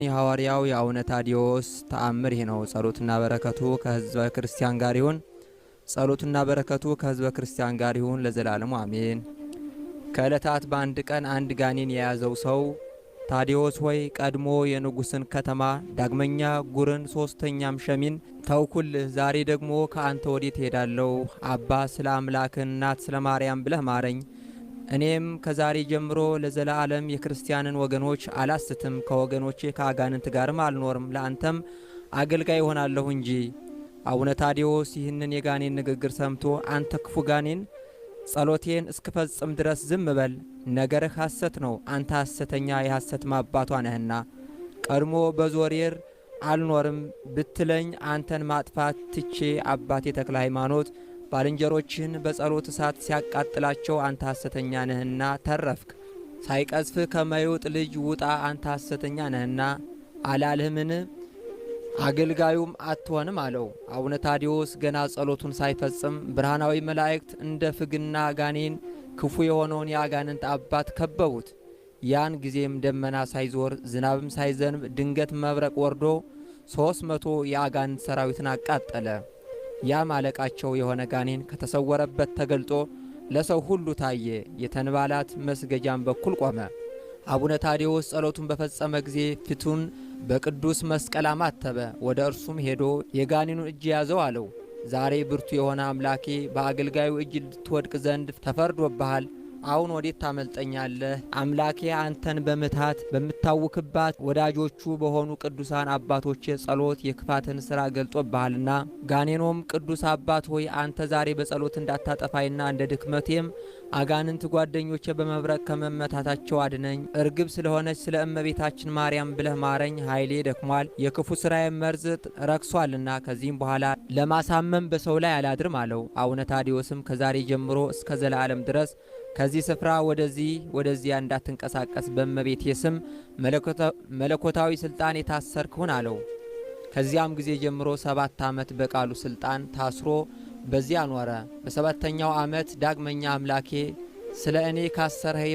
የሐዋርያው የአቡነ ታዲዮስ ተአምር ይህ ነው። ጸሎትና በረከቱ ከሕዝበ ክርስቲያን ጋር ይሁን። ጸሎትና በረከቱ ከሕዝበ ክርስቲያን ጋር ይሁን ለዘላለሙ አሜን። ከዕለታት በአንድ ቀን አንድ ጋኔን የያዘው ሰው ታዲዮስ ሆይ ቀድሞ የንጉሥን ከተማ ዳግመኛ ጉርን ሶስተኛም ሸሚን ተውኩልህ። ዛሬ ደግሞ ከአንተ ወዴት እሄዳለሁ? አባ ስለ አምላክህ እናት ስለ ማርያም ብለህ ማረኝ። እኔም ከዛሬ ጀምሮ ለዘላለም የክርስቲያንን ወገኖች አላስትም፣ ከወገኖቼ ከአጋንንት ጋርም አልኖርም፣ ለአንተም አገልጋይ ይሆናለሁ እንጂ። አቡነ ታዲዮስ ይህንን የጋኔን ንግግር ሰምቶ አንተ ክፉ ጋኔን ጸሎቴን እስክፈጽም ድረስ ዝም በል፣ ነገርህ ሐሰት ነው፣ አንተ ሐሰተኛ የሐሰት ማባቷ ነህና። ቀድሞ በዞሬር አልኖርም ብትለኝ አንተን ማጥፋት ትቼ አባቴ ተክለ ሃይማኖት ባልንጀሮችህን በጸሎት እሳት ሲያቃጥላቸው አንተ ሐሰተኛ ነህና ተረፍክ። ሳይቀዝፍህ ከማይውጥ ልጅ ውጣ አንተ ሐሰተኛ ነህና አላልህምን? አገልጋዩም አትሆንም አለው። አቡነ ታዲዮስ ገና ጸሎቱን ሳይፈጽም ብርሃናዊ መላእክት እንደ ፍግና ጋኔን ክፉ የሆነውን የአጋንንት አባት ከበቡት። ያን ጊዜም ደመና ሳይዞር ዝናብም ሳይዘንብ ድንገት መብረቅ ወርዶ 300 የአጋንንት ሰራዊትን አቃጠለ። ያም አለቃቸው የሆነ ጋኔን ከተሰወረበት ተገልጦ ለሰው ሁሉ ታየ። የተንባላት መስገጃም በኩል ቆመ። አቡነ ታዲዮስ ጸሎቱን በፈጸመ ጊዜ ፊቱን በቅዱስ መስቀል አማተበ። ወደ እርሱም ሄዶ የጋኔኑን እጅ ያዘው አለው። ዛሬ ብርቱ የሆነ አምላኬ በአገልጋዩ እጅ ልትወድቅ ዘንድ ተፈርዶብሃል። አሁን ወዴት ታመልጠኛለህ? አምላኬ አንተን በምትሃት በምታውክባት ወዳጆቹ በሆኑ ቅዱሳን አባቶቼ ጸሎት የክፋትን ሥራ ገልጦብሃልና። ጋኔኖም ቅዱስ አባት ሆይ አንተ ዛሬ በጸሎት እንዳታጠፋይና እንደ ድክመቴም አጋንንት ጓደኞቼ በመብረቅ ከመመታታቸው አድነኝ። እርግብ ስለሆነች ስለ እመቤታችን ማርያም ብለህ ማረኝ። ኃይሌ ደክሟል፣ የክፉ ሥራዬ መርዝ ረክሷልና ከዚህም በኋላ ለማሳመም በሰው ላይ አላድርም አለው። አቡነ ታዲዮስም ከዛሬ ጀምሮ እስከ ዘላለም ድረስ ከዚህ ስፍራ ወደዚያ እንዳትንቀሳቀስ በእመቤቴ ስም መለኮታዊ ስልጣን የታሰርክ ሁን አለው። ከዚያም ጊዜ ጀምሮ 7 ዓመት በቃሉ ስልጣን ታስሮ በዚያ ኖረ። በሰባተኛው ዓመት ዳግመኛ አምላኬ ስለ እኔ ካሰርኸኝ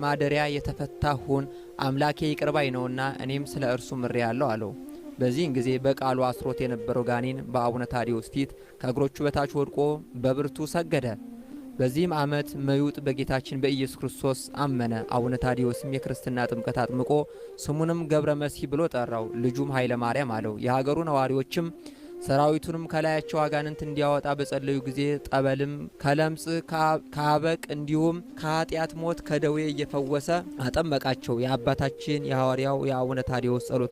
ማደሪያ የተፈታህ ሁን፣ አምላኬ ይቅርባይ ነውና እኔም ስለ እርሱ ምሬአለሁ አለው። በዚህን ጊዜ በቃሉ አስሮት የነበረው ጋኔን በአቡነ ታዲዮስ ፊት ከእግሮቹ በታች ወድቆ በብርቱ ሰገደ። በዚህም ዓመት መዩጥ በጌታችን በኢየሱስ ክርስቶስ አመነ። አቡነ ታዲዮስም የክርስትና ጥምቀት አጥምቆ ስሙንም ገብረ መሲህ ብሎ ጠራው። ልጁም ኃይለ ማርያም አለው። የሀገሩ ነዋሪዎችም ሰራዊቱንም ከላያቸው አጋንንት እንዲያወጣ በጸለዩ ጊዜ ጠበልም ከለምጽ ከአበቅ እንዲሁም ከኃጢአት ሞት ከደዌ እየፈወሰ አጠመቃቸው። የአባታችን የሐዋርያው የአቡነ ታዲዮስ ጸሎት